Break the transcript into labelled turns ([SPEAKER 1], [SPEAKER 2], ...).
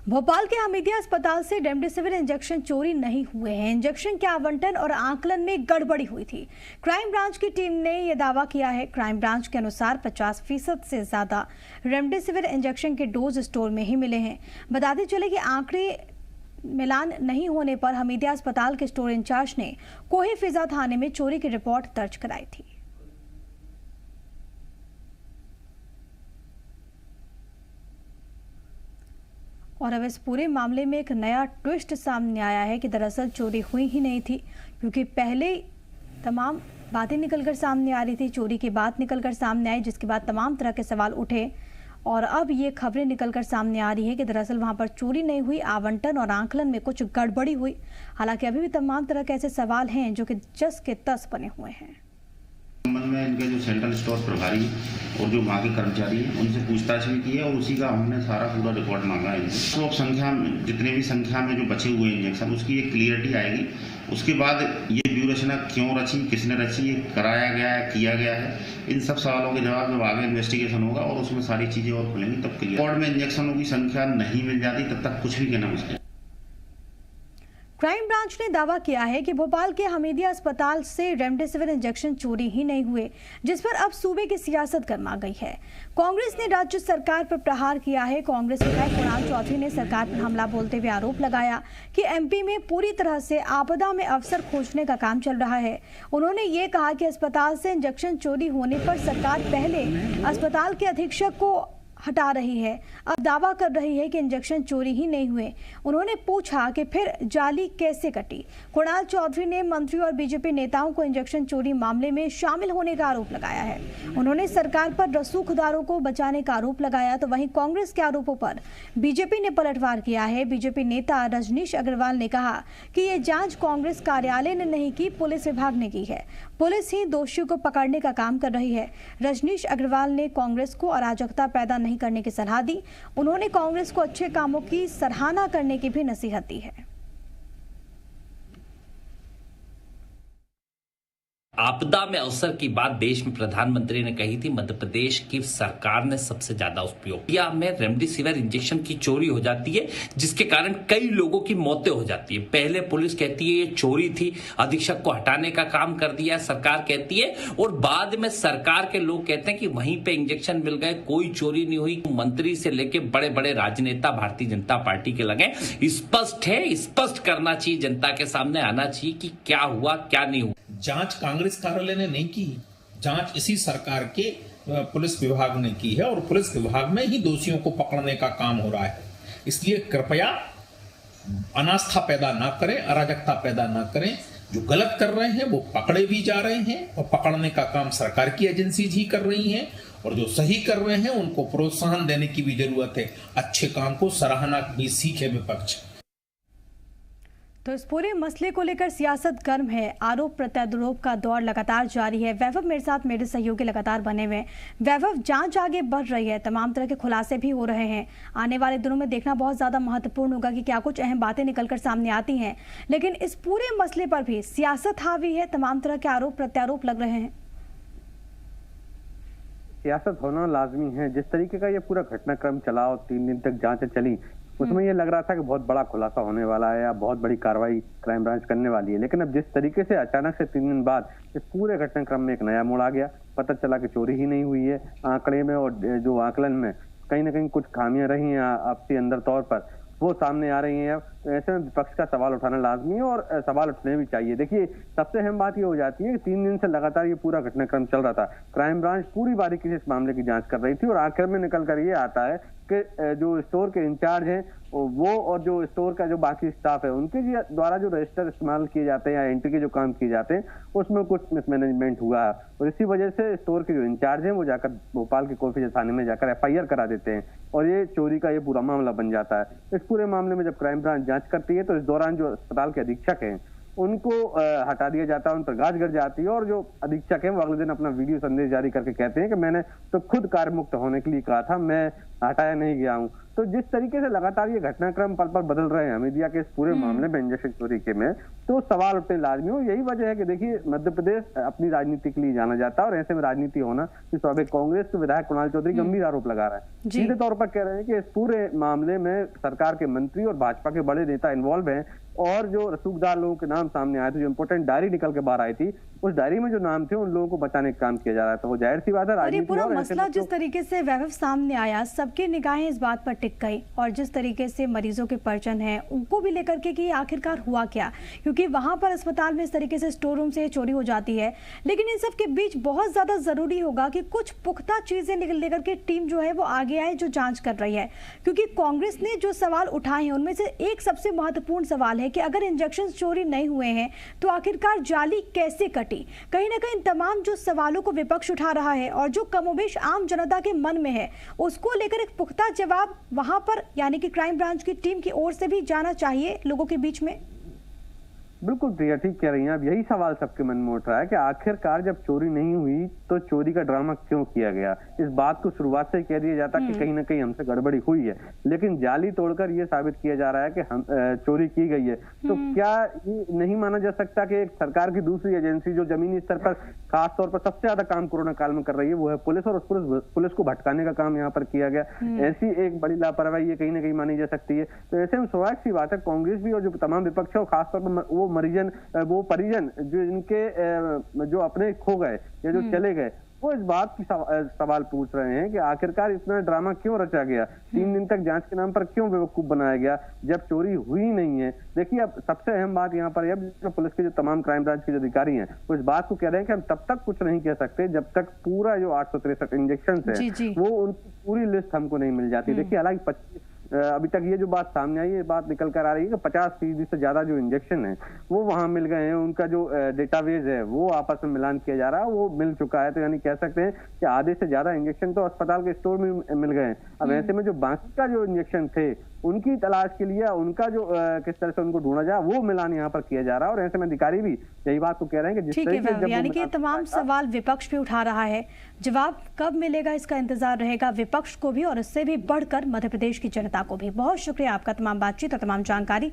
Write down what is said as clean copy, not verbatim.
[SPEAKER 1] भोपाल के हमीदिया अस्पताल से रेमडेसिविर इंजेक्शन चोरी नहीं हुए हैं। इंजेक्शन के आवंटन और आकलन में गड़बड़ी हुई थी। क्राइम ब्रांच की टीम ने यह दावा किया है। क्राइम ब्रांच के अनुसार 50% से ज्यादा रेमडेसिविर इंजेक्शन के डोज स्टोर में ही मिले हैं। बताते चले कि आंकड़े मिलान नहीं होने पर हमीदिया अस्पताल के स्टोर इंचार्ज ने कोहे फिजा थाने में चोरी की रिपोर्ट दर्ज कराई थी। और अब इस पूरे मामले में एक नया ट्विस्ट सामने आया है कि दरअसल चोरी हुई ही नहीं थी, क्योंकि पहले तमाम बातें निकलकर सामने आ रही थी। चोरी की बात निकलकर सामने आई, जिसके बाद तमाम तरह के सवाल उठे और अब ये खबरें निकलकर सामने आ रही है कि दरअसल वहां पर चोरी नहीं हुई, आवंटन और आकलन में कुछ गड़बड़ी हुई। हालांकि अभी भी तमाम तरह के ऐसे सवाल हैं जो कि जस के तस बने हुए हैं।
[SPEAKER 2] संबंध में इनके जो सेंट्रल स्टोर प्रभारी और जो वहाँ के कर्मचारी हैं उनसे पूछताछ भी की है और उसी का हमने सारा पूरा रिकॉर्ड मांगा है इनसे। तो अब संख्या में जितने भी संख्या में जो बचे हुए इंजेक्शन उसकी एक क्लियरिटी आएगी। उसके बाद ये व्यूहरचना क्यों रची, किसने रची, ये कराया गया है, किया गया है, इन सब सवालों के जवाब जब आगे इन्वेस्टिगेशन होगा और उसमें सारी चीजें और खुलेंगी तब क्लियर। रिकॉर्ड में इंजेक्शनों की संख्या नहीं मिल जाती तब तक कुछ भी कहना मुश्किल।
[SPEAKER 1] क्राइम ब्रांच ने दावा किया है कि भोपाल के हमीदिया अस्पताल से रेमडेसिविर इंजेक्शन चोरी ही नहीं हुए, जिस पर अब सूबे की सियासत गर्मा गई है। कांग्रेस ने राज्य सरकार पर प्रहार किया है। कांग्रेस विधायक कुणाल चौधरी ने सरकार पर हमला बोलते हुए आरोप लगाया कि एमपी में पूरी तरह से आपदा में अवसर खोजने का काम चल रहा है। उन्होंने ये कहा कि अस्पताल से इंजेक्शन चोरी होने पर सरकार पहले अस्पताल के अधीक्षक को हटा रही है, अब दावा कर रही है कि इंजेक्शन चोरी ही नहीं हुए। उन्होंने पूछा कि फिर जाली कैसे कटी। कुणाल चौधरी ने मंत्री और बीजेपी नेताओं को इंजेक्शन चोरी मामले में शामिल होने का आरोप लगाया है। उन्होंने सरकार पर रसूखदारों को बचाने का आरोप लगाया, तो वहीं कांग्रेस के आरोपों पर बीजेपी ने पलटवार किया है। बीजेपी नेता रजनीश अग्रवाल ने कहा कि ये जांच कांग्रेस कार्यालय ने नहीं की, पुलिस विभाग ने की है। पुलिस ही दोषियों को पकड़ने का काम कर रही है। रजनीश अग्रवाल ने कांग्रेस को अराजकता पैदा नहीं करने की सलाह दी। उन्होंने कांग्रेस को अच्छे कामों की सराहना करने की भी नसीहत दी है।
[SPEAKER 3] आपदा में अवसर की बात देश में प्रधानमंत्री ने कही थी। मध्य प्रदेश की सरकार ने सबसे ज्यादा उपयोग किया। में रेमडेसिविर इंजेक्शन की चोरी हो जाती है, जिसके कारण कई लोगों की मौतें हो जाती है। पहले पुलिस कहती है ये चोरी थी, अधीक्षक को हटाने का काम कर दिया सरकार कहती है, और बाद में सरकार के लोग कहते हैं कि वहीं पे इंजेक्शन मिल गए, कोई चोरी नहीं हुई। मंत्री से लेके बड़े बड़े राजनेता भारतीय जनता पार्टी के लगे। स्पष्ट है, स्पष्ट करना चाहिए, जनता के सामने आना चाहिए कि क्या हुआ क्या नहीं हुआ।
[SPEAKER 4] जांच कांग्रेस कार्यालय ने नहीं की, जांच इसी सरकार के पुलिस विभाग ने की है और पुलिस विभाग में ही दोषियों को पकड़ने का काम हो रहा है। इसलिए कृपया अनास्था पैदा ना करें, अराजकता पैदा ना करें। जो गलत कर रहे हैं वो पकड़े भी जा रहे हैं और पकड़ने का काम सरकार की एजेंसी ही कर रही हैं, और जो सही कर रहे हैं उनको प्रोत्साहन देने की भी जरूरत है। अच्छे काम को सराहना भी सीखे विपक्ष।
[SPEAKER 1] तो इस पूरे मसले को लेकर सियासत गर्म है। आरोप प्रत्यारोप का दौर लगातार जारी है। वैभव मेरे साथ, मेरे सहयोगी लगातार बने हुए हैं। वैभव, जांच आगे बढ़ रही है, तमाम तरह के खुलासे भी हो रहे हैं। आने वाले दिनों में देखना बहुत ज्यादा महत्वपूर्ण होगा कि क्या कुछ अहम बातें निकलकर सामने आती हैं। लेकिन इस पूरे मसले पर भी सियासत हावी है, तमाम तरह के आरोप प्रत्यारोप लग रहे हैं।
[SPEAKER 5] सियासत होना लाजमी है। जिस तरीके का ये पूरा घटनाक्रम चला और 3 दिन तक जांचें चली, उसमें ये लग रहा था कि बहुत बड़ा खुलासा होने वाला है या बहुत बड़ी कार्रवाई क्राइम ब्रांच करने वाली है। लेकिन अब जिस तरीके से अचानक से 3 दिन बाद इस पूरे घटनाक्रम में एक नया मोड़ आ गया, पता चला कि चोरी ही नहीं हुई है। आंकड़े में और जो आकलन में कहीं ना कहीं कुछ खामियां रही हैं आपसी अंदर तौर पर, वो सामने आ रही हैं। ऐसे में विपक्ष का सवाल उठाना लाजमी है और सवाल उठने भी चाहिए। देखिए, सबसे अहम बात ये हो जाती है कि 3 दिन से लगातार ये पूरा घटनाक्रम चल रहा था। क्राइम ब्रांच पूरी बारीकी से इस मामले की जांच कर रही थी और आखिर में निकल कर ये आता है कि जो स्टोर के इंचार्ज हैं वो और जो स्टोर का जो बाकी स्टाफ है उनके द्वारा जो रजिस्टर इस्तेमाल किए जाते हैं या एंट्री के जो काम किए जाते हैं उसमें कुछ मिसमैनेजमेंट हुआ है और इसी वजह से स्टोर के जो इंचार्ज हैं वो जाकर भोपाल के कोफी थाने में जाकर FIR करा देते हैं और ये चोरी का ये पूरा मामला बन जाता है। इस पूरे मामले में जब क्राइम ब्रांच जांच करती है तो इस दौरान जो अस्पताल के अधीक्षक हैं उनको हटा दिया जाता है, उन पर गाज गिर जाती है और जो अधीक्षक हैं वो अगले दिन अपना वीडियो संदेश जारी करके कहते हैं कि मैंने तो खुद कार्य मुक्त होने के लिए कहा था, मैं हटाया नहीं गया हूँ। तो जिस तरीके से लगातार ये घटनाक्रम पल पल बदल रहे हैं हमीदिया के इस पूरे मामले में, इंजेक्शन चोरी के में, तो सवाल उठने लाजमी हो। यही वजह है कि देखिए मध्य प्रदेश अपनी राजनीति के लिए जाना जाता है और ऐसे में राजनीति होना कि स्वाभाविक। कांग्रेस के विधायक कुणाल चौधरी गंभीर आरोप लगा रहा है, सीधे तौर पर कह रहे हैं कि इस पूरे मामले में सरकार के मंत्री और भाजपा के बड़े नेता इन्वॉल्व हैं और जो रसूखदार लोगों के नाम सामने आए थे, जो इंपोर्टेंट डायरी निकल के बाहर आई थी, उस डायरी में जो नाम थे उन लोगों को बचाने का काम किया जा रहा है। तो वो जाहिर सी बात है
[SPEAKER 1] और ये पूरा
[SPEAKER 5] राजनीति
[SPEAKER 1] मसला जिस तरीके से वैभव सामने आया, सबकी निगाहें इस बात पर टिक गई और जिस तरीके से मरीजों के परिजन हैं उनको भी लेकर के कि आखिरकार हुआ क्या, क्योंकि वहां पर अस्पताल में इस तरीके से स्टोर रूम से चोरी हो जाती है। लेकिन इन सब के बीच बहुत ज्यादा जरूरी होगा कि कुछ पुख्ता चीजें लेकर के टीम जो है वो आगे आए, जो जांच कर रही है, क्योंकि कांग्रेस ने जो सवाल उठाए हैं उनमें से एक सबसे महत्वपूर्ण सवाल है कि अगर इंजेक्शन चोरी नहीं हुए हैं तो आखिरकार जाली कैसे कटी। कहीं ना कहीं तमाम जो सवालों को विपक्ष उठा रहा है और जो कमोबेश आम जनता के मन में है उसको लेकर एक पुख्ता जवाब वहां पर यानी कि क्राइम ब्रांच की टीम की ओर से भी जाना चाहिए लोगों के बीच में।
[SPEAKER 5] बिल्कुल प्रिया ठीक कह रही हैं। अब यही सवाल सबके मन में उठ रहा है कि आखिरकार जब चोरी नहीं हुई तो चोरी का ड्रामा क्यों किया गया। इस बात को शुरुआत से ही कह दिया जाता कि कहीं ना कहीं हमसे गड़बड़ी हुई है, लेकिन जाली तोड़कर ये साबित किया जा रहा है कि हम चोरी की गई है। तो क्या ये नहीं माना जा सकता कि एक सरकार की दूसरी एजेंसी जो जमीनी स्तर पर खास तौर पर सबसे ज्यादा काम कोरोना काल में कर रही है वो है पुलिस, और उस पुलिस को भटकाने का काम यहाँ पर किया गया। ऐसी एक बड़ी लापरवाही ये कहीं ना कहीं मानी जा सकती है। तो ऐसे में स्वाभाविक सी बात है कांग्रेस भी और जो तमाम विपक्ष है खासतौर पर वो परिजन जो इनके जो अपने खो गए या जो चले गए, वो इस बात की सवाल पूछ रहे हैं कि आखिरकार इतना ड्रामा क्यों रचा गया, 3 दिन तक जांच के नाम पर क्यों बेवकूफ बनाया गया जब चोरी हुई नहीं है। देखिए अब सबसे अहम बात यहाँ पर है पुलिस के जो तमाम क्राइम ब्रांच के जो अधिकारी हैं वो इस बात को कह रहे हैं कि हम तब तक कुछ नहीं कह सकते जब तक पूरा जो 863 इंजेक्शन है वो उनकी पूरी लिस्ट हमको नहीं मिल जाती। देखिए हालांकि अभी तक ये जो बात सामने आई, ये बात निकल कर आ रही है कि 50% से ज्यादा जो इंजेक्शन है वो वहां मिल गए हैं, उनका जो डेटाबेस है वो आपस में मिलान किया जा रहा है, वो मिल चुका है। तो यानी कह सकते हैं कि आधे से ज्यादा इंजेक्शन तो अस्पताल के स्टोर में मिल गए हैं। अब ऐसे में जो बाकी का जो इंजेक्शन थे उनकी तलाश के लिए उनका जो किस तरह से उनको ढूंढा जाए वो मिलान यहाँ पर किया जा रहा है। और ऐसे में अधिकारी भी यही बात को कह रहे हैं कि जिस तरीके से
[SPEAKER 1] यानी कि तमाम सवाल विपक्ष भी उठा रहा है, जवाब कब मिलेगा इसका इंतजार रहेगा विपक्ष को भी और इससे भी बढ़कर मध्य प्रदेश की जनता को भी। बहुत शुक्रिया आपका तमाम बातचीत और तमाम जानकारी।